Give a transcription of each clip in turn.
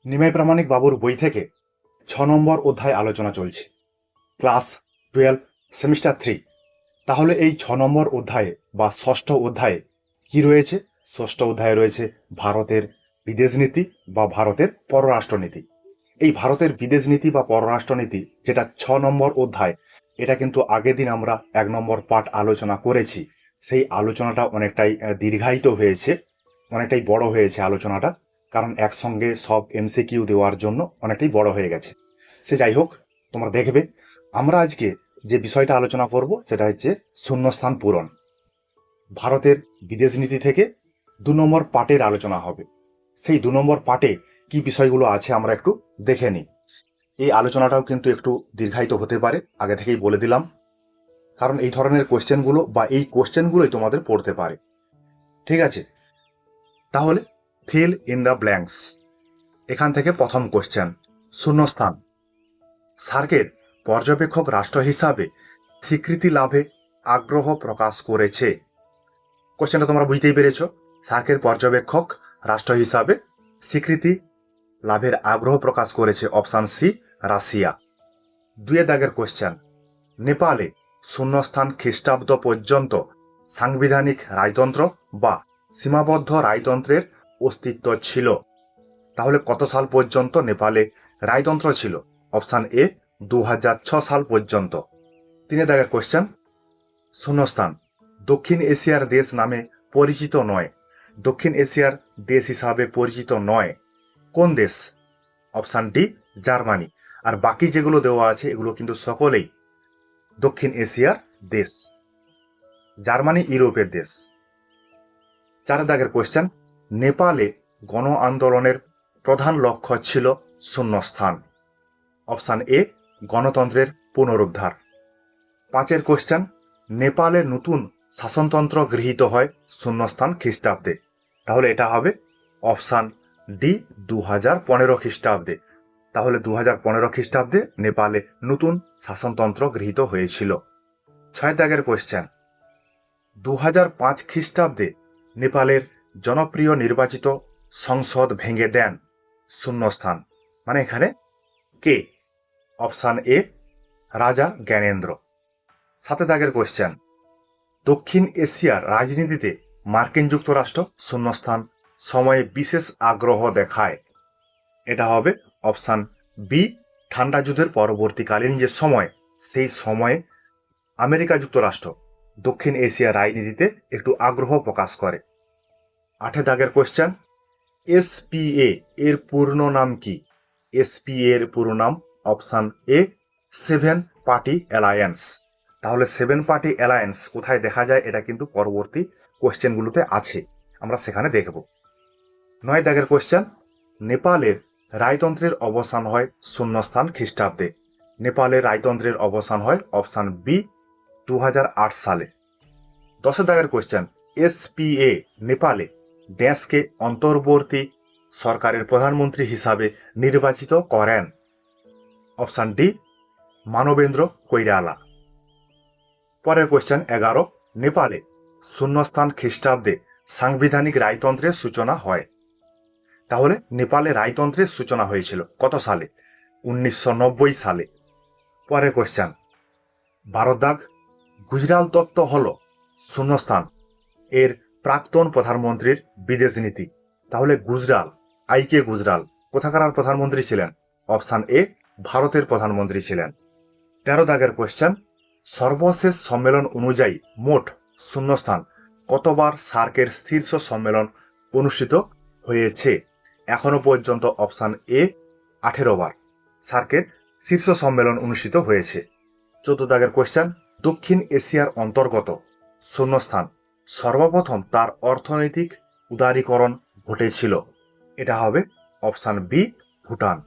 নিমাই প্রামাণিক বাবুর বই থেকে 6 নম্বর অধ্যায় আলোচনা চলছে, ক্লাস 12 সেমিস্টার 3। তাহলে এই 6 নম্বর অধ্যায়ে বা ষষ্ঠ অধ্যায়ে কি রয়েছে? ষষ্ঠ অধ্যায়ে রয়েছে ভারতের বিদেশ নীতি বা ভারতের পররাষ্ট্রনীতি। এই ভারতের বিদেশ নীতি বা পররাষ্ট্রনীতি যেটা 6 নম্বর অধ্যায়, এটা কিন্তু আগের দিন আমরা 1 নম্বর পার্ট আলোচনা করেছি। সেই আলোচনাটা অনেকটাই দীর্ঘায়িত হয়েছে, অনেকটাই বড় হয়েছে আলোচনাটা, কারণ একসঙ্গে সব এমসিকিউ দেওয়ার জন্য অনেকটাই বড় হয়ে গেছে। সে যাই হোক, তোমরা দেখবে আমরা আজকে যে বিষয়টা আলোচনা করব সেটা হচ্ছে শূন্যস্থান পূরণ। ভারতের বিদেশ নীতি থেকে 2 নম্বর পার্টের আলোচনা হবে। সেই 2 নম্বর পার্টে কি বিষয়গুলো আছে আমরা একটু দেখে নিই। এই আলোচনাটাও কিন্তু একটু দীর্ঘায়িত হতে পারে, আগে থেকেই বলে দিলাম, কারণ এই ধরনের কোশ্চেনগুলো বা এই কোশ্চেনগুলোই তোমাদের পড়তে পারে। ঠিক আছে, তাহলে ফিল ইন দ্য ব্ল্যাঙ্কস। এখান থেকে প্রথম কোশ্চেন, শূন্যস্থান। সার্কের পর্যবেক্ষক রাষ্ট্র হিসাবে স্বীকৃতি লাভে আগ্রহ প্রকাশ করেছে। কোশ্চেনটা তোমরা বুঝতেই পেরেছ। সার্কের পর্যবেক্ষক রাষ্ট্র হিসাবে স্বীকৃতি লাভের আগ্রহ প্রকাশ করেছে, অপশান সি রাশিয়া। 2 দাগের কোশ্চেন, নেপালে শূন্যস্থান খ্রিস্টাব্দ পর্যন্ত সাংবিধানিক রাজতন্ত্র বা সীমাবদ্ধ রাজতন্ত্রের অস্তিত্ব ছিল। তাহলে কত সাল পর্যন্ত নেপালে রাজতন্ত্র ছিল? অপশান এ 2006 সাল পর্যন্ত। 3 দাগের কোশ্চেন, শূন্যস্থান দক্ষিণ এশিয়ার দেশ নামে পরিচিত নয়। দক্ষিণ এশিয়ার দেশ হিসাবে পরিচিত নয় কোন দেশ? Option D Germany. আর বাকি যেগুলো দেওয়া আছে এগুলো কিন্তু সকলেই দক্ষিণ এশিয়ার দেশ। জার্মানি ইউরোপের দেশ। 4 দাগের কোশ্চেন, নেপালে গণ আন্দোলনের প্রধান লক্ষ্য ছিল শূন্যস্থান। অপশান এ গণতন্ত্রের পুনরুদ্ধার। 5 কোশ্চেন, নেপালে নতুন শাসনতন্ত্র গৃহীত হয় শূন্যস্থান খ্রিস্টাব্দে। তাহলে এটা হবে অপশান ডি 2015 খ্রিস্টাব্দে। তাহলে 2015 খ্রিস্টাব্দে নেপালে নতুন শাসনতন্ত্র গৃহীত হয়েছিল। 6 দাগের কোশ্চেন, 2005 খ্রিস্টাব্দে নেপালের জনপ্রিয় নির্বাচিত সংসদ ভেঙে দেন শূন্যস্থান, মানে এখানে কে? অপশান এ রাজা জ্ঞানেন্দ্র। 7 দাগের কোশ্চেন, দক্ষিণ এশিয়ার রাজনীতিতে মার্কিন যুক্তরাষ্ট্র শূন্যস্থান সময়ে বিশেষ আগ্রহ দেখায়। এটা হবে অপশান বি ঠান্ডা যুদ্ধের পরবর্তীকালীন যে সময়, সেই সময়ে আমেরিকা যুক্তরাষ্ট্র দক্ষিণ এশিয়ার রাজনীতিতে একটু আগ্রহ প্রকাশ করে। 8 দাগের কোশ্চেন, এসপিএ এর পূর্ণ নাম কি? এসপিএ এর পুরো নাম অপশান এ 7 পার্টি অ্যালায়েন্স। তাহলে 7 পার্টি অ্যালায়েন্স কোথায় দেখা যায় এটা কিন্তু পরবর্তী কোশ্চেনগুলোতে আছে, আমরা সেখানে দেখব। 9 দাগের কোশ্চেন, নেপালের রাজতন্ত্রের অবসান হয় শূন্যস্থান খ্রিস্টাব্দে। নেপালের রাজতন্ত্রের অবসান হয় অপশান বি 2008 সালে। 10 দাগের কোশ্চেন, এসপিএ নেপালে ড্যাশকে অন্তর্বর্তী সরকারের প্রধানমন্ত্রী হিসাবে নির্বাচিত করেন। Option D Manabendra Koirala. পরের কোশ্চেন 11, নেপালে শূন্যস্থান খ্রিস্টাব্দে সাংবিধানিক রাজতন্ত্রের সূচনা হয়। তাহলে নেপালে রাজতন্ত্রের সূচনা হয়েছিল কত সালে? 1990 সালে। পরের কোশ্চেন 12 দাগ, গুজরাল তত্ত্ব হল শূন্যস্থান এর প্রাক্তন প্রধানমন্ত্রীর বিদেশ নীতি। তাহলে গুজরাল, আইকে গুজরাল কোথাকার প্রধানমন্ত্রী ছিলেন? অপশান এ ভারতের প্রধানমন্ত্রী ছিলেন। 13 দাগের কোশ্চেন, সর্বশেষ সম্মেলন অনুযায়ী মোট শূন্যস্থান কতবার সার্কের শীর্ষ সম্মেলন অনুষ্ঠিত হয়েছে? এখনো পর্যন্ত অপশান এ 18 বার সার্কের শীর্ষ সম্মেলন অনুষ্ঠিত হয়েছে। 14 দাগের কোশ্চেন, দক্ষিণ এশিয়ার অন্তর্গত শূন্যস্থান সর্বপ্রথম তার অর্থনৈতিক উদারীকরণ ঘটেছিল। এটা হবে অপশান বি ভুটান।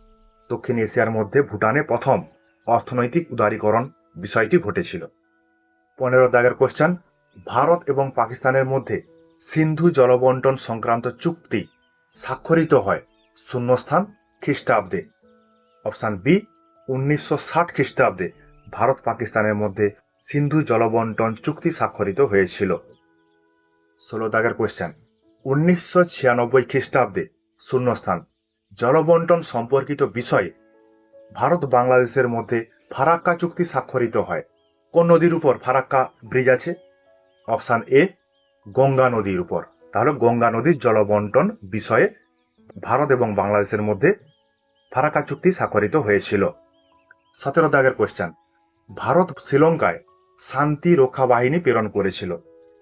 দক্ষিণ এশিয়ার মধ্যে ভুটানে প্রথম অর্থনৈতিক উদারীকরণ বিষয়টি ঘটেছিল। 15 দাগের কোশ্চেন, ভারত এবং পাকিস্তানের মধ্যে সিন্ধু জলবন্টন সংক্রান্ত চুক্তি স্বাক্ষরিত হয় শূন্যস্থান খ্রিস্টাব্দে। অপশান বি 1960 খ্রিস্টাব্দে ভারত পাকিস্তানের মধ্যে সিন্ধু জলবন্টন চুক্তি স্বাক্ষরিত হয়েছিল। 16 দাগের কোশ্চেন, 1996 খ্রিস্টাব্দে শূন্যস্থান জলবন্টন সম্পর্কিত বিষয়ে ভারত বাংলাদেশের মধ্যে ফারাক্কা চুক্তি স্বাক্ষরিত হয়? কোন নদীর উপর ফারাক্কা ব্রিজ আছে? অপশান এ, গঙ্গা নদীর উপর। তাহলে গঙ্গা নদীর জলবন্টন বিষয়ে ভারত এবং বাংলাদেশের মধ্যে ফারাক্কা চুক্তি স্বাক্ষরিত হয়েছিল। 17 দাগের কোয়েশ্চেন, ভারত শ্রীলঙ্কায় শান্তি রক্ষা বাহিনী প্রেরণ করেছিল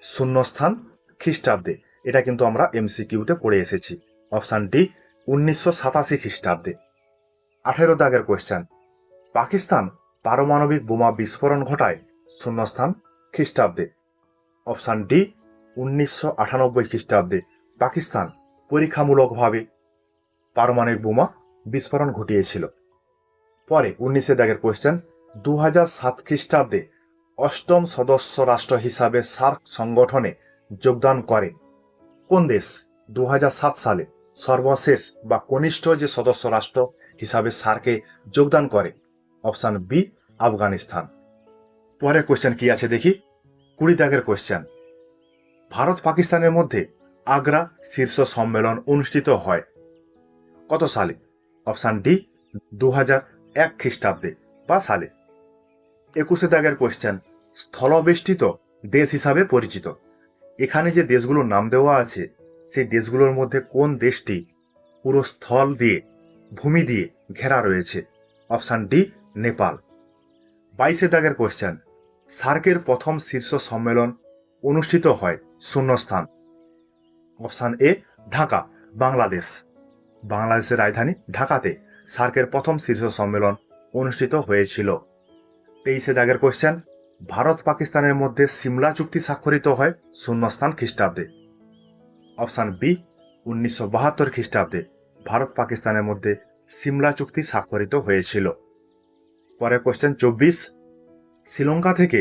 শূন্যস্থান খ্রিস্টাব্দে। এটা কিন্তু আমরা এমসিকিউতে পড়ে এসেছি। অপশান ডি, 1987 খ্রিস্টাব্দে। 18 দাগের কোয়েশ্চেন, পাকিস্তান পারমাণবিক বোমা বিস্ফোরণ ঘটায় শূন্যস্থান খ্রিস্টাব্দে। অপশান ডি, 1998 খ্রিস্টাব্দে পাকিস্তান পরীক্ষামূলকভাবে পারমাণবিক বোমা বিস্ফোরণ ঘটিয়েছিল। পরে 19 দাগের কোয়েশ্চেন, 2007 খ্রিস্টাব্দে অষ্টম সদস্য রাষ্ট্র হিসাবে সার্ক সংগঠনে যোগদান করে কোন দেশ? 2007 সালে সর্বশেষ বা কনিষ্ঠ যে সদস্য রাষ্ট্র হিসাবে সার্কে যোগদান করে? Option B, Afghanistan. পরে কোয়েশ্চেন কি আছে দেখি। 20 দাগের কোয়েশ্চেন, ভারত পাকিস্তানের মধ্যে আগ্রা শীর্ষ সম্মেলন অনুষ্ঠিত হয় কত সালে? অপশান ডি, 2001 খ্রিস্টাব্দে বা সালে। 21 দাগের কোয়েশ্চেন, স্থলবেষ্টিত দেশ হিসাবে পরিচিত। এখানে যে দেশগুলোর নাম দেওয়া আছে সেই দেশগুলোর মধ্যে কোন দেশটি পুরো স্থল দিয়ে ভূমি দিয়ে ঘেরা রয়েছে? Option D, Nepal. 22 দাগের কোয়েশ্চেন, সার্কের প্রথম শীর্ষ সম্মেলন অনুষ্ঠিত হয় শূন্যস্থান। Option A, Dhaka, Bangladesh. বাংলাদেশের রাজধানী ঢাকাতে সার্কের প্রথম শীর্ষ সম্মেলন অনুষ্ঠিত হয়েছিল। 23 দাগের কোয়েশ্চেন, ভারত পাকিস্তানের মধ্যে সিমলা চুক্তি স্বাক্ষরিত হয় শূন্যস্থান খ্রিস্টাব্দে। অপশান বি, 1972 খ্রিস্টাব্দে ভারত পাকিস্তানের মধ্যে সিমলা চুক্তি স্বাক্ষরিত হয়েছিল। পরের কোয়েশ্চেন 24, শ্রীলঙ্কা থেকে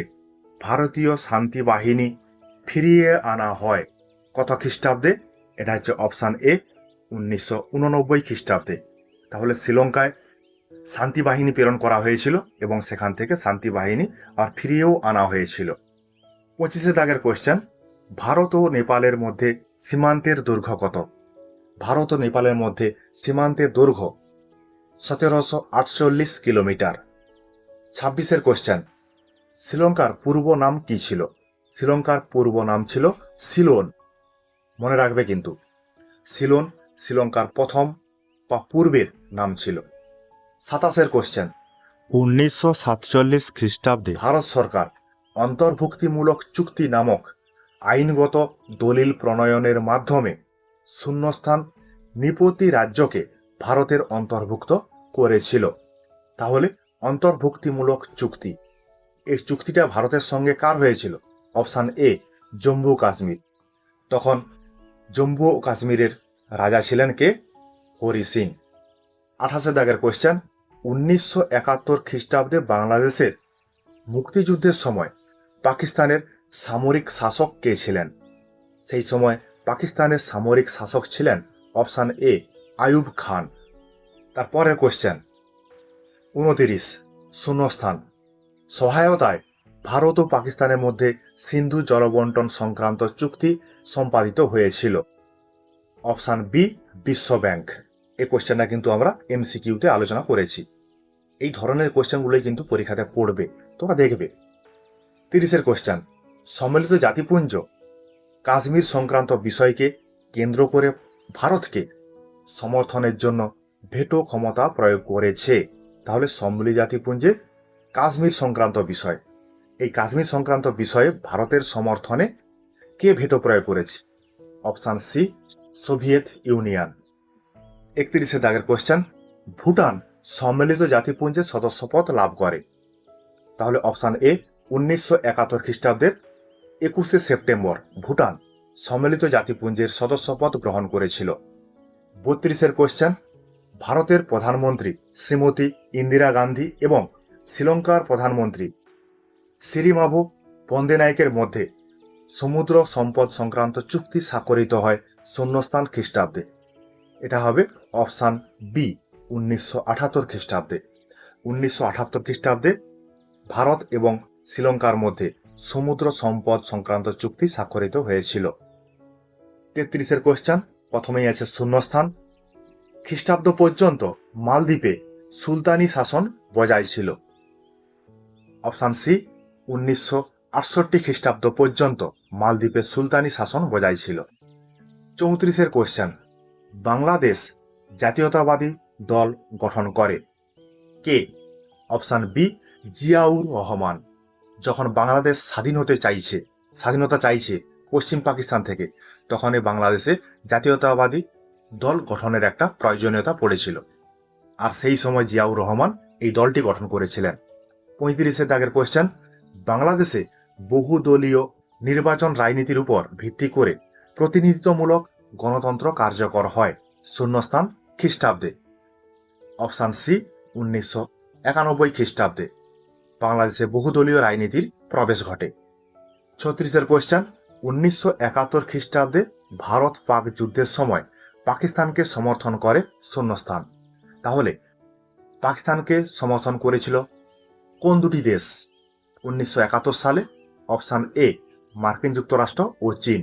ভারতীয় শান্তি বাহিনী ফিরিয়ে আনা হয় কত খ্রিস্টাব্দে? এটা হচ্ছে অপশান এ, 1989 খ্রিস্টাব্দে। তাহলে শ্রীলঙ্কায় শান্তি বাহিনী প্রেরণ করা হয়েছিল এবং সেখান থেকে শান্তি বাহিনী আর ফিরিয়েও আনা হয়েছিল। 25 দাগের কোয়েশ্চেন, ভারত ও নেপালের মধ্যে সীমান্তের দৈর্ঘ্য কত? ভারত ও নেপালের মধ্যে সীমান্তের দৈর্ঘ্য 1748 কিলোমিটার। 26 কোয়েশ্চেন, শ্রীলঙ্কার পূর্ব নাম কি ছিল? শ্রীলঙ্কার পূর্ব নাম ছিল সিলোন। মনে রাখবে কিন্তু সিলোন শ্রীলঙ্কার প্রথম বা পূর্বের নাম ছিল। 27 কোয়েশ্চেন, 1947 খ্রিস্টাব্দে ভারত সরকার অন্তর্ভুক্তিমূলক চুক্তি নামক আইনগত দলিল প্রণয়নের মাধ্যমে শূন্যস্থান নিপতি রাজ্যকে ভারতের অন্তর্ভুক্ত করেছিল। তাহলে অন্তর্ভুক্তিমূলক চুক্তি, এই চুক্তিটা ভারতের সঙ্গে কার হয়েছিল? Option A, Jammu Kashmir. তখন জম্মু ও কাশ্মীরের রাজা ছিলেন কে? হরি সিং। 28 দাগের কোয়েশ্চেন, 1971 খ্রিস্টাব্দে বাংলাদেশের মুক্তিযুদ্ধের সময় পাকিস্তানের সামরিক শাসক কে ছিলেন? সেই সময় পাকিস্তানের সামরিক শাসক ছিলেন অপশান এ, আইয়ুব খান। তারপরের কোয়েশ্চেন 29, শূন্যস্থান সহায়তায় ভারত ও পাকিস্তানের মধ্যে সিন্ধু জলবন্টন সংক্রান্ত চুক্তি সম্পাদিত হয়েছিল। অপশান বি, বিশ্ব ব্যাংক। এই কোয়েশ্চেনটা কিন্তু আমরা এমসিকিউতে আলোচনা করেছি। এই ধরনের কোয়েশ্চেনগুলোই কিন্তু পরীক্ষাতে পড়বে, তোমরা দেখবে। 30 কোয়েশ্চেন, সম্মিলিত জাতিপুঞ্জ কাশ্মীর সংক্রান্ত বিষয়কে কেন্দ্র করে ভারতকে সমর্থনের জন্য ভেটো ক্ষমতা প্রয়োগ করেছে। তাহলে সম্মিলিত জাতিপুঞ্জে কাশ্মীর সংক্রান্ত বিষয়, এই কাশ্মীর সংক্রান্ত বিষয়ে ভারতের সমর্থনে কে ভেটো প্রয়োগ করেছে? Option C, Soviet union. 31 দাগের কোয়েশ্চেন, ভুটান সম্মিলিত জাতিপুঞ্জের সদস্যপদ লাভ করে। তাহলে অপশান এ, 1971 খ্রিস্টাব্দের 21 সেপ্টেম্বর ভুটান সম্মিলিত জাতিপুঞ্জের সদস্যপদ গ্রহণ করেছিল। 32 কোয়েশ্চেন, ভারতের প্রধানমন্ত্রী শ্রীমতী ইন্দিরা গান্ধী এবং শ্রীলঙ্কার প্রধানমন্ত্রী সিরিমাভো বন্দেনায়কের মধ্যে সমুদ্র সম্পদ সংক্রান্ত চুক্তি স্বাক্ষরিত হয় শূন্যস্থান খ্রিস্টাব্দে। এটা হবে অপশান বি, 1978 খ্রিস্টাব্দে। 1978 খ্রিস্টাব্দে ভারত এবং শ্রীলঙ্কার মধ্যে সমুদ্র সম্পদ সংক্রান্ত চুক্তি স্বাক্ষরিত হয়েছিল। 33 কোয়েশ্চেন, প্রথমেই আছে শূন্যস্থান খ্রিস্টাব্দ পর্যন্ত মালদ্বীপে সুলতানি শাসন বজায় ছিল? অপশান সি, 1968 খ্রিস্টাব্দ পর্যন্ত মালদ্বীপে সুলতানি শাসন বজায় ছিল। 34 কোশ্চেন, বাংলাদেশ জাতীয়তাবাদী দল গঠন করে কে? Option B, Ziaur Rahman. যখন বাংলাদেশ স্বাধীনতা চাইছে পশ্চিম পাকিস্তান থেকে, তখন এই বাংলাদেশে জাতীয়তাবাদী দল গঠনের একটা প্রয়োজনীয়তা পড়েছিল, আর সেই সময় জিয়াউর রহমান এই দলটি গঠন করেছিলেন। 35 দাগের কোশ্চেন, বাংলাদেশে বহুদলীয় নির্বাচন রাজনীতির উপর ভিত্তি করে প্রতিনিধিত্বমূলক গণতন্ত্র কার্যকর হয় শূন্যস্থান খ্রিস্টাব্দে? অপশান সি, 1991 খ্রিস্টাব্দে বাংলাদেশে বহুদলীয় রাজনীতির প্রবেশ ঘটে। 36 কোশ্চেন, 1971 খ্রিস্টাব্দে ভারত পাক যুদ্ধের সময় পাকিস্তানকে সমর্থন করে শূন্যস্থান। তাহলে পাকিস্তানকে সমর্থন করেছিল কোন দুটি দেশ 1971 সালে? অপশান এ, মার্কিন যুক্তরাষ্ট্র ও চীন।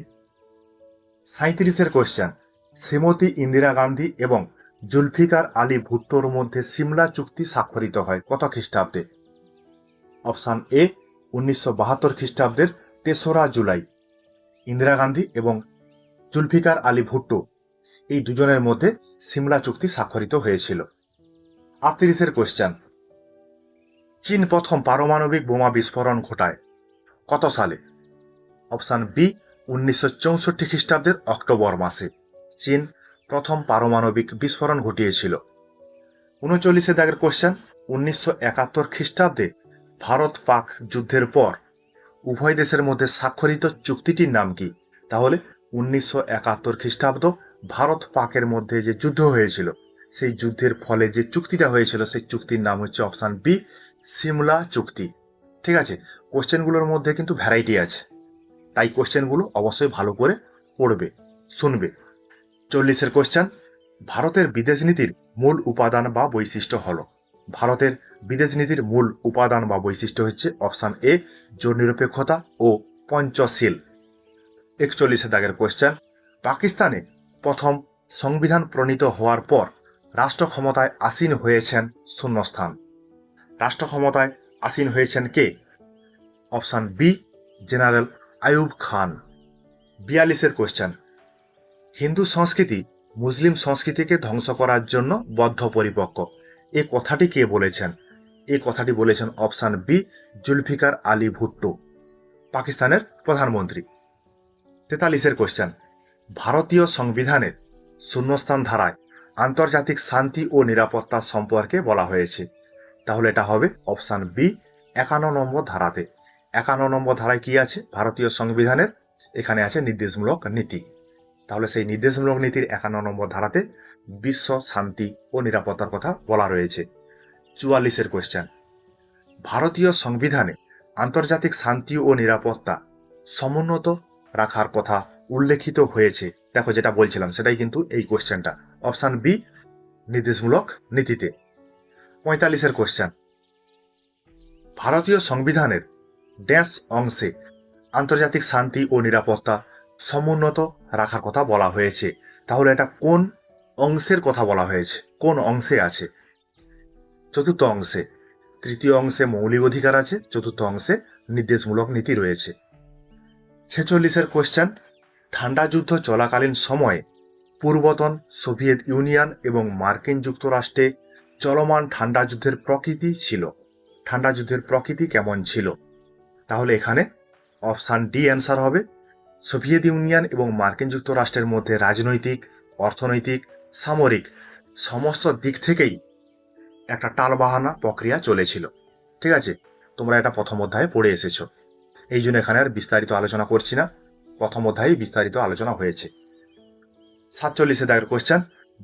37 কোশ্চেন, শ্রীমতী ইন্দিরা গান্ধী এবং জুলফিকার আলী ভুট্টোর মধ্যে সিমলা চুক্তি স্বাক্ষরিত হয় কত খ্রিস্টাব্দে? অপশান এ, 1972 খ্রিস্টাব্দের 3রা জুলাই। ইন্দিরা গান্ধী এবং জুলফিকার আলী ভুট্টো এই দুজনের মধ্যে সিমলা চুক্তি স্বাক্ষরিত হয়েছিল। 38 কোশ্চেন, চীন প্রথম পারমাণবিক বোমা বিস্ফোরণ ঘটায় কত সালে? অপশান বি, 1964 খ্রিস্টাব্দের অক্টোবর মাসে চীন প্রথম পারমাণবিক বিস্ফোরণ ঘটিয়েছিল। 39 দাগের কোশ্চেন, 1971 খ্রিস্টাব্দে ভারত পাক যুদ্ধের পর উভয় দেশের মধ্যে স্বাক্ষরিত চুক্তিটির নাম কি? তাহলে 1971 খ্রিস্টাব্দ ভারত পাকের মধ্যে যে যুদ্ধ হয়েছিল, সেই যুদ্ধের ফলে যে চুক্তিটা হয়েছিল, সেই চুক্তির নাম হচ্ছে অপশান বি, সিমলা চুক্তি। ঠিক আছে, কোশ্চেনগুলোর মধ্যে কিন্তু ভ্যারাইটি আছে, তাই কোশ্চেনগুলো অবশ্যই ভালো করে পড়বে, শুনবে। 40 কোশ্চেন, ভারতের বিদেশ নীতির মূল উপাদান বা বৈশিষ্ট্য হলো? ভারতের বিদেশ নীতির মূল উপাদান বা বৈশিষ্ট্য হচ্ছে অপশান এ, জোট নিরপেক্ষতা ও পঞ্চশীল। 41 দাগের কোশ্চেন, পাকিস্তানে প্রথম সংবিধান প্রণীত হওয়ার পর রাষ্ট্র ক্ষমতায় আসীন হয়েছেন শূন্যস্থান। রাষ্ট্র ক্ষমতায় আসীন হয়েছেন কে? Option B, general Ayub Khan. 42 question, Hindu সংস্কৃতি মুসলিম সংস্কৃতিকে ধ্বংস করার জন্য বদ্ধপরিপক্ক, এ কথাটি কে বলেছেন? এই কথাটি বলেছেন অপশান বি, জুলফিকার আলী ভুট্টো, পাকিস্তানের প্রধানমন্ত্রী। 43 কোশ্চেন, ভারতীয় সংবিধানের শূন্যস্থান ধারায় আন্তর্জাতিক শান্তি ও নিরাপত্তা সম্পর্কে বলা হয়েছে। তাহলে এটা হবে অপশান বি, 51 নম্বর ধারাতে। 51 নম্বর ধারায় কি আছে ভারতীয় সংবিধানের? এখানে আছে নির্দেশমূলক নীতি। তাহলে সেই নির্দেশমূলক নীতির 51 নম্বর ধারাতে বিশ্ব শান্তি ও নিরাপত্তার কথা বলা রয়েছে। 44 কোশ্চেন, ভারতীয় সংবিধানে আন্তর্জাতিক শান্তি ও নিরাপত্তা সমুন্নত রাখার কথা উল্লেখিত হয়েছে। দেখো, যেটা বলছিলাম সেটাই কিন্তু এই কোশ্চেনটা, অপশান বি, নির্দেশমূলক নীতিতে। 45 কোশ্চেন, ভারতীয় সংবিধানের ড্যাশ অংশে আন্তর্জাতিক শান্তি ও নিরাপত্তা সমুন্নত রাখার কথা বলা হয়েছে। তাহলে এটা কোন অংশের কথা বলা হয়েছে? কোন অংশে আছে? চতুর্থ অংশে। তৃতীয় অংশে মৌলিক অধিকার আছে, চতুর্থ অংশে নির্দেশমূলক নীতি রয়েছে। 46 কোশ্চেন, ঠান্ডা যুদ্ধ চলাকালীন সময়ে পূর্বতন সোভিয়েত ইউনিয়ন এবং মার্কিন যুক্তরাষ্ট্রে চলমান ঠান্ডা যুদ্ধের প্রকৃতি ছিল। ঠান্ডা যুদ্ধের প্রকৃতি কেমন ছিল? তাহলে এখানে অপশান ডি অ্যান্সার হবে। সোভিয়েত ইউনিয়ন এবং মার্কিন যুক্তরাষ্ট্রের মধ্যে রাজনৈতিক, অর্থনৈতিক, সামরিক সমস্ত দিক থেকেই একটা টালবাহানা প্রক্রিয়া চলেছিল। ঠিক আছে, তোমরা এটা প্রথম অধ্যায়ে পড়ে এসেছো, এই জন্য এখানে আর বিস্তারিত আলোচনা করছি না, প্রথম অধ্যায়ে বিস্তারিত আলোচনা হয়েছে। 47 দাগের কোশ্চেন,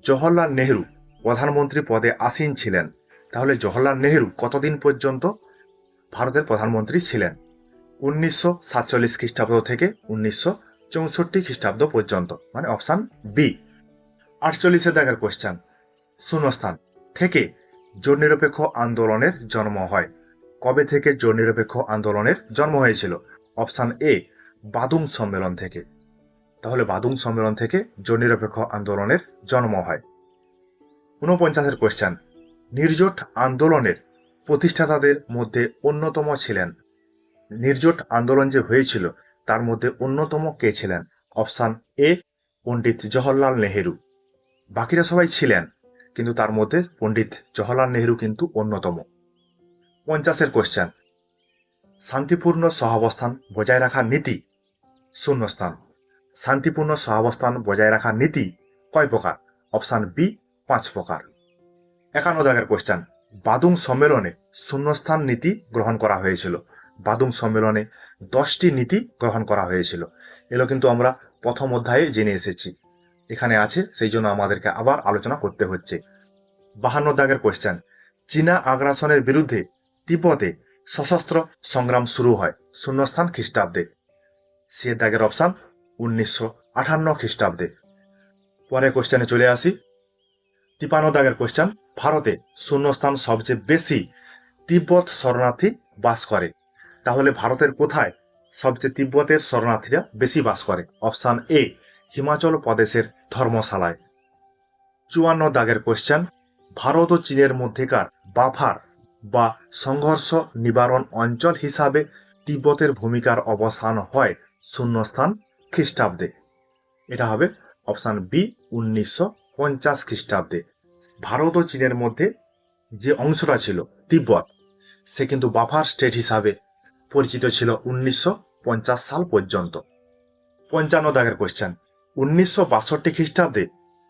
জওহরলাল নেহরু প্রধানমন্ত্রী পদে আসীন ছিলেন। তাহলে জওহরলাল নেহরু কতদিন পর্যন্ত ভারতের প্রধানমন্ত্রী ছিলেন? 1947 খ্রিস্টাব্দ থেকে 1964 খ্রিস্টাব্দ পর্যন্ত, মানে অপশান বি। 48 দাগের কোশ্চেন, শূন্যস্থান থেকে জোট নিরপেক্ষ আন্দোলনের জন্ম হয়। কবে থেকে জোট নিরপেক্ষ আন্দোলনের জন্ম হয়েছিল? অপশান এ, বাদুং সম্মেলন থেকে। তাহলে বাদুং সম্মেলন থেকে জোট নিরপেক্ষ আন্দোলনের জন্ম হয়। 49 কোয়েশ্চেন, নির্জোট আন্দোলনের প্রতিষ্ঠাতাদের মধ্যে অন্যতম ছিলেন। নির্জোট আন্দোলন যে হয়েছিল তার মধ্যে অন্যতম কে ছিলেন? Option A Pandit Jawaharlal Nehru. বাকিরা সবাই ছিলেন, কিন্তু তার মধ্যে পণ্ডিত জওহরলাল নেহেরু কিন্তু অন্যতম। 50 কোয়েশ্চেন, শান্তিপূর্ণ সহাবস্থান বজায় রাখার নীতি শূন্যস্থান। শান্তিপূর্ণ সহাবস্থান বজায় রাখার নীতি কয় প্রকার? অপশান বি 5 প্রকার। 51 কোয়েশ্চেন, বাদুং সম্মেলনে শূন্যস্থান নীতি গ্রহণ করা হয়েছিল। বাদুং সম্মেলনে 10টি নীতি গ্রহণ করা হয়েছিল। এগুলো কিন্তু আমরা প্রথম অধ্যায়ে জেনে এসেছি, এখানে আছে, সেই জন্য আমাদেরকে আবার আলোচনা করতে হচ্ছে। 52 কোয়েশ্চেন, চীনা আগ্রাসনের বিরুদ্ধে তিব্বতে সশস্ত্র সংগ্রাম শুরু হয় শূন্যস্থান খ্রিস্টাব্দে। সে দাগের অপশান 1958 খ্রিস্টাব্দে। পরে কোয়েশ্চেনে চলে আসি। 53 কোয়েশ্চেন, ভারতে শূন্যস্থান সবচেয়ে বেশি তিব্বত শরণার্থী বাস করে। তাহলে ভারতের কোথায় সবচেয়ে তিব্বতের শরণার্থীরা বেশি বাস করে? অপশান এ হিমাচল প্রদেশের ধর্মশালায়। 54 কোয়েশ্চেন, ভারত ও চীনের মধ্যেকার বাফার বা সংঘর্ষ নিবারণ অঞ্চল হিসাবে তিব্বতের ভূমিকার অবসান হয় শূন্যস্থান খ্রিস্টাব্দে। এটা হবে অপশান বি 1950 খ্রিস্টাব্দে। ভারত ও চীনের মধ্যে যে অংশটা ছিল তিব্বত, সে কিন্তু বাফার স্টেট হিসাবে পরিচিত ছিল 1950 সাল পর্যন্ত। 55 কোয়েশ্চেন, 1962 খ্রিস্টাব্দে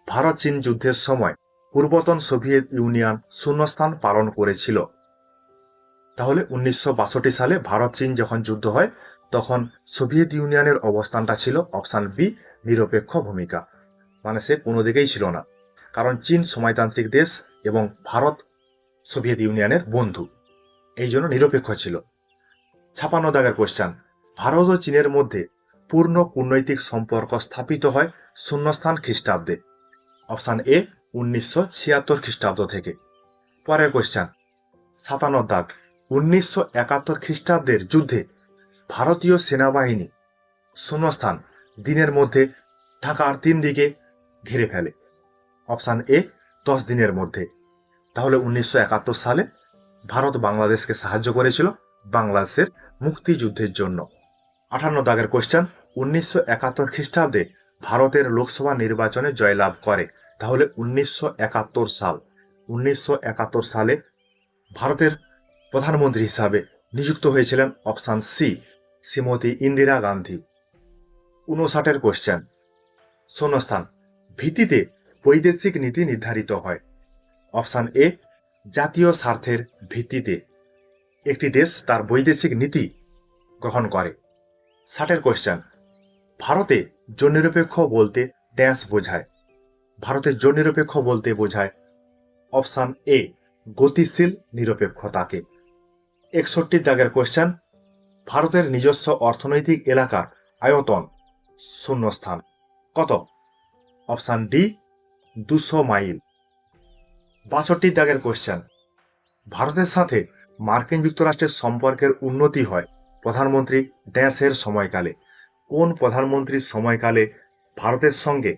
ভারত চীন যুদ্ধের সময় পূর্বতন সোভিয়েত ইউনিয়ন শূন্যস্থান পালন করেছিল। তাহলে 1962 সালে ভারত চীন যখন যুদ্ধ হয় তখন সোভিয়েত ইউনিয়নের অবস্থানটা ছিল অপশান বি নিরপেক্ষ ভূমিকা, মানে সে কোনো দিকেই ছিল না, কারণ চীন সমাজতান্ত্রিক দেশ এবং ভারত সোভিয়েত ইউনিয়নের বন্ধু, এই জন্য নিরপেক্ষ ছিল। 56 কোয়েশ্চেন, ভারত ও চীনের মধ্যে পূর্ণ কূটনৈতিক সম্পর্ক স্থাপিত হয় শূন্যস্থান খ্রিস্টাব্দে। অপশান এ 1976 খ্রিস্টাব্দ থেকে। পরের কোয়েশ্চেন 57, 1971 খ্রিস্টাব্দের যুদ্ধে ভারতীয় সেনাবাহিনী শূন্যস্থান দিনের মধ্যে ঢাকার 3 দিকে ঘিরে ফেলে। অপশান এ 10 দিনের মধ্যে। তাহলে 1971 সালে ভারত বাংলাদেশকে সাহায্য করেছিল বাংলাদেশের মুক্তিযুদ্ধের জন্য। 58 কোয়েশ্চেন, 1971 খ্রিস্টাব্দে ভারতের লোকসভা নির্বাচনে জয়লাভ করে। তাহলে 1971 সাল। 1971 সালে ভারতের প্রধানমন্ত্রী হিসাবে নিযুক্ত হয়েছিলেন option C Shrimati Indira Gandhi. 59 question, শূন্যস্থান ভিত্তিতে বৈদেশিক নীতি নির্ধারিত হয়। অপশান এ জাতীয় স্বার্থের ভিত্তিতে একটি দেশ তার বৈদেশিক নীতি গ্রহণ করে। 60 কোয়েশ্চেন, ভারতে জননিরপেক্ষ বলতে ড্যাশ বোঝায়। ভারতের জননিরপেক্ষ বলতে বোঝায় অপশান এ গতিশীল নিরপেক্ষতাকে। 61 কোয়েশ্চেন, ভারতের নিজস্ব অর্থনৈতিক এলাকার আয়তন শূন্যস্থান কত? Option D 200 mile. 62 কোয়েশ্চেন, ভারতের সাথে মার্কিন যুক্তরাষ্ট্রের সম্পর্কের উন্নতি হয় প্রধানমন্ত্রী ড্যাশের সময়কালে। কোন প্রধানমন্ত্রীর সময়কালে ভারতের সঙ্গে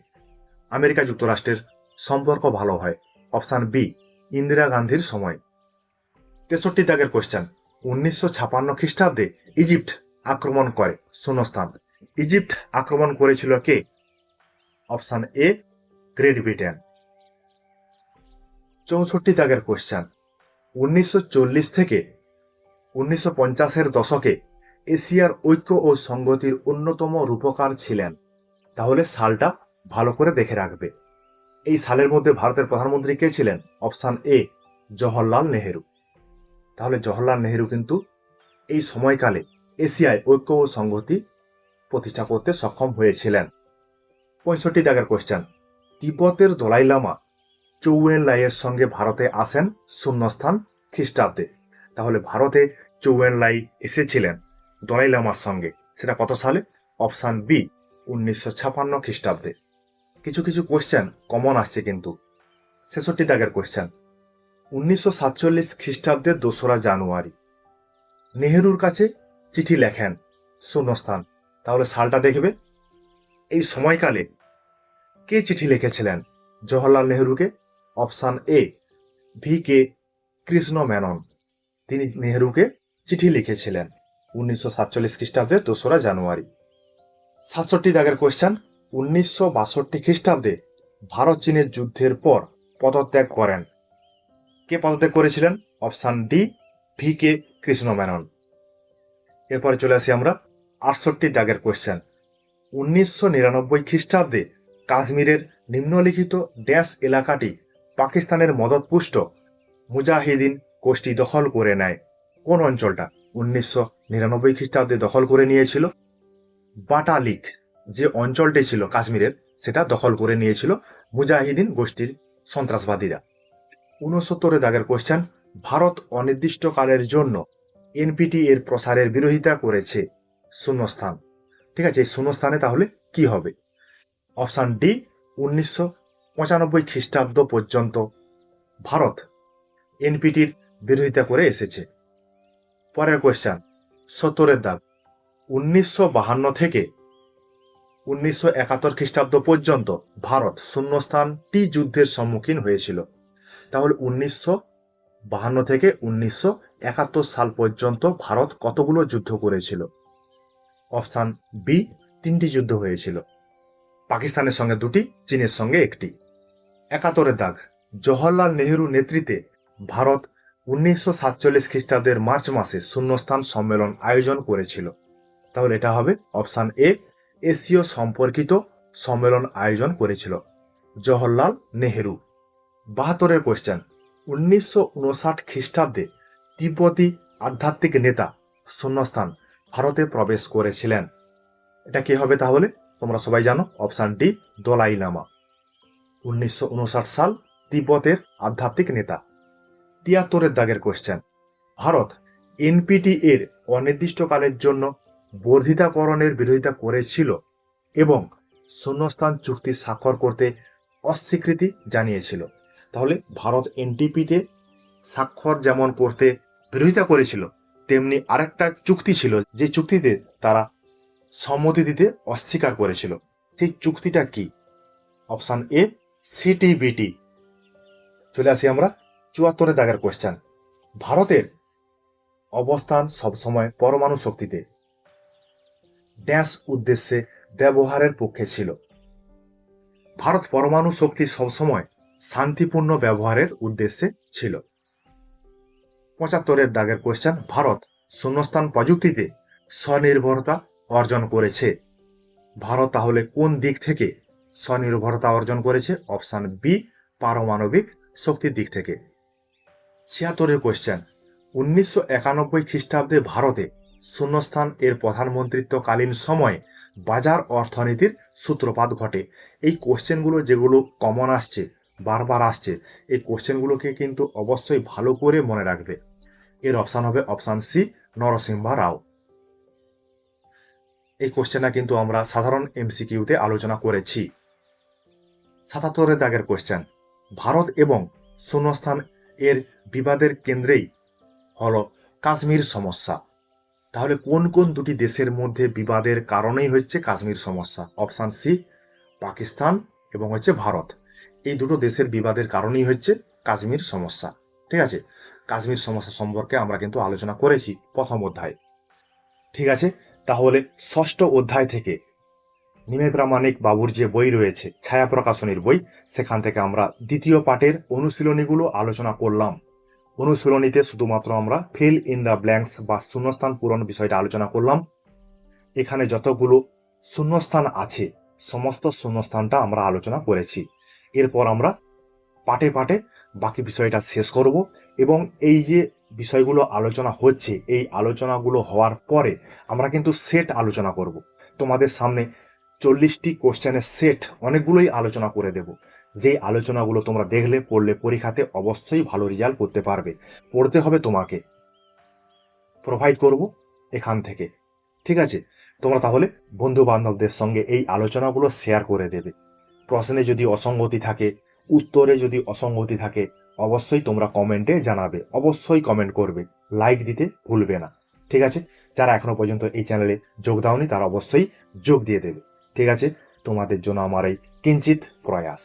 আমেরিকা যুক্তরাষ্ট্রের সম্পর্ক ভালো হয়? অপশান বি ইন্দিরা গান্ধীর সময়। 63 কোয়েশ্চেন, 1956 খ্রিস্টাব্দে ইজিপ্ট আক্রমণ করে শূন্যস্থান। ইজিপ্ট আক্রমণ করেছিল কে? Option A great Britain. 64 question, 1940 থেকে 1950-এর দশকে এশিয়ার ঐক্য ও সংগতির অন্যতম রূপকার ছিলেন। তাহলে সালটা ভালো করে দেখে রাখবে। এই সালের মধ্যে ভারতের প্রধানমন্ত্রী কে ছিলেন? Option A Jawaharlal Nehru. তাহলে জওহরলাল নেহেরু কিন্তু এই সময়কালে এশিয়ায় ঐক্য ও সংগতি প্রতিষ্ঠা করতে সক্ষম হয়েছিলেন। 65 কোয়েশ্চেন, তিব্বতের দলাই লামা চৌয়েন লাইয়ের সঙ্গে ভারতে আসেন শূন্যস্থান খ্রিস্টাব্দে। তাহলে ভারতে চৌয়েন লাই এসেছিলেন দলাই লামার সঙ্গে, সেটা কত সালে? অপশান বি 1956 খ্রিস্টাব্দে। কিছু কিছু কোয়েশ্চেন কমন আসছে কিন্তু। 66 কোয়েশ্চেন, 1947 খ্রিস্টাব্দের 2রা জানুয়ারি নেহেরুর কাছে চিঠি লেখেন শূন্যস্থান। তাহলে সালটা দেখবে। এই সময়কালে কে চিঠি লিখেছিলেন জওহরলাল নেহেরুকে? Option A VK Krishna Menon. তিনি নেহরুকে চিঠি লিখেছিলেন 1947 খ্রিস্টাব্দে 2রা জানুয়ারি। 67 দাগের কোয়েশ্চেন, 1962 খ্রিস্টাব্দে ভারত চীনের যুদ্ধের পর পদত্যাগ করেন। কে পদত্যাগ করেছিলেন? Option D VK Krishna Menon. এরপরে চলে আসি আমরা 68 দাগের কোয়েশ্চেন, 1999 খ্রিস্টাব্দে কাশ্মীরের নিম্নলিখিত ড্যাশ এলাকাটি পাকিস্তানের মদতপুষ্ট মুজাহিদিন গোষ্ঠী দখল করে নেয়। কোন অঞ্চলটা 1999 খ্রিস্টাব্দে দখল করে নিয়েছিল? বাটালিক যে অঞ্চলটি ছিল কাশ্মীরের, সেটা দখল করে নিয়েছিল মুজাহিদিন গোষ্ঠীর সন্ত্রাসবাদীরা। 69 দাগের কোয়েশ্চেন, ভারত অনির্দিষ্টকালের জন্য NPT এর প্রসারের বিরোধিতা করেছে। শূন্যস্থান। ঠিক আছে, এই শূন্যস্থানে তাহলে কি হবে? অপশান ডি 1995 খ্রিস্টাব্দ পর্যন্ত ভারত NPTর বিরোধিতা করে এসেছে। পরের কোয়েশ্চেন 70 দাগ, 1952 থেকে 1971 খ্রিস্টাব্দ পর্যন্ত ভারত শূন্যস্থান টি যুদ্ধের সম্মুখীন হয়েছিল। তাহলে 1952 থেকে 1971 সাল পর্যন্ত ভারত কতগুলো যুদ্ধ করেছিল? অপশান বি 3টি যুদ্ধ হয়েছিল, পাকিস্তানের সঙ্গে 2টি, চীনের সঙ্গে 1টি। 71 দাগ, জওহরলাল নেহরু নেতৃত্বে ভারত 1947 খ্রিস্টাব্দের মার্চ মাসে শূন্যস্থান সম্মেলন আয়োজন করেছিল। তাহলে এটা হবে অপশান এ এশীয় সম্পর্কিত সম্মেলন আয়োজন করেছিল জওহরলাল নেহরু। 72 কোয়েশ্চেন, 1959 খ্রিস্টাব্দে তিব্বতী আধ্যাত্মিক নেতা শূন্যস্থান ভারতে প্রবেশ করেছিলেন। এটা কি হবে তাহলে? তোমরা সবাই জানো, অপশান ডি দলাই লামা। 1959 সাল তিব্বতের আধ্যাত্মিক নেতা। 73 দাগের কোয়েশ্চেন, ভারত NPT এর অনির্দিষ্টকালের জন্য বর্ধিতাকরণের বিরোধিতা করেছিল এবং শূন্যস্থান চুক্তি স্বাক্ষর করতে অস্বীকৃতি জানিয়েছিল। তাহলে ভারত NPT স্বাক্ষর যেমন করতে বিরোধিতা করেছিল, তেমনি আরেকটা চুক্তি ছিল যে চুক্তিতে তারা সম্মতি দিতে অস্বীকার করেছিল। সেই চুক্তিটা কি? Option A CTBT। চলে আসি আমরা 74 দাগের কোয়েশ্চেন, ভারতের অবস্থান সবসময় পরমাণু শক্তিতে ড্যাশ উদ্দেশ্যে ব্যবহারের পক্ষে ছিল। ভারত পরমাণু শক্তি সবসময় শান্তিপূর্ণ ব্যবহারের উদ্দেশ্যে ছিল। 75 দাগের কোয়েশ্চেন, ভারত শূন্যস্থান প্রযুক্তিতে স্বনির্ভরতা অর্জন করেছে। ভারত তাহলে কোন দিক থেকে স্বনির্ভরতা অর্জন করেছে? অপশান বি পারমাণবিক শক্তির দিক থেকে। 76 কোয়েশ্চেন, 1991 খ্রিস্টাব্দে ভারতে শূন্যস্থান এর প্রধানমন্ত্রিত্বকালীন সময়ে বাজার অর্থনীতির সূত্রপাত ঘটে। এই কোশ্চেনগুলো যেগুলো কমন আসছে, বারবার আসছে, এই কোশ্চেনগুলোকে কিন্তু অবশ্যই ভালো করে মনে রাখবে। এর অপশান হবে অপশান সি নরসিংহা রাও। এই কোশ্চেনটা কিন্তু আমরা সাধারণ MCQতে আলোচনা করেছি। 77 দাগের কোশ্চেন, ভারত এবং শূন্যস্থান এর বিবাদের কেন্দ্রেই হলো কাশ্মীর সমস্যা। তাহলে কোন কোন দুটি দেশের মধ্যে বিবাদের কারণেই হচ্ছে কাশ্মীর সমস্যা? অপশান সি পাকিস্তান এবং ভারত। এই দুটো দেশের বিবাদের কারণেই হচ্ছে কাশ্মীর সমস্যা। ঠিক আছে, কাশ্মীর সমস্যা সম্পর্কে আমরা কিন্তু আলোচনা করেছি প্রথম অধ্যায়। ঠিক আছে, তাহলে ষষ্ঠ অধ্যায় থেকে নিমে প্রামাণিক বাবুর যে বই রয়েছে ছায়া প্রকাশনীর বই, সেখান থেকে আমরা দ্বিতীয় পাঠের অনুশীলনীগুলো আলোচনা করলাম। অনুশীলনীতে শুধুমাত্র আমরা ফিল ইন দ্য ব্ল্যাঙ্কস বা শূন্যস্থান পূরণ বিষয়টা আলোচনা করলাম। এখানে যতগুলো শূন্যস্থান আছে সমস্ত শূন্যস্থানটা আমরা আলোচনা করেছি। এরপর আমরা পাঠে পাঠে বাকি বিষয়টা শেষ করব এবং এই যে বিষয়গুলো আলোচনা হচ্ছে, এই আলোচনাগুলো হওয়ার পরে আমরা কিন্তু সেট আলোচনা করব। তোমাদের সামনে 40টি কোশ্চেনের সেট অনেকগুলোই আলোচনা করে দেব। যে আলোচনাগুলো তোমরা দেখলে পড়লে পরীক্ষাতে অবশ্যই ভালো রেজাল্ট করতে পারবে। পড়তে হবে তোমাকে, প্রোভাইড করব এখান থেকে। ঠিক আছে, তোমরা তাহলে বন্ধু বান্ধবদের সঙ্গে এই আলোচনাগুলো শেয়ার করে দেবে। প্রশ্নে যদি অসঙ্গতি থাকে, উত্তরে যদি অসঙ্গতি থাকে, অবশ্যই তোমরা কমেন্টে জানাবে। অবশ্যই কমেন্ট করবে, লাইক দিতে ভুলবে না। ঠিক আছে, যারা এখনো পর্যন্ত এই চ্যানেলে যোগ দাওনি তারা অবশ্যই যোগ দিয়ে দেবে। ঠিক আছে, তোমাদের জন্য আমার এই কিঞ্চিত প্রয়াস।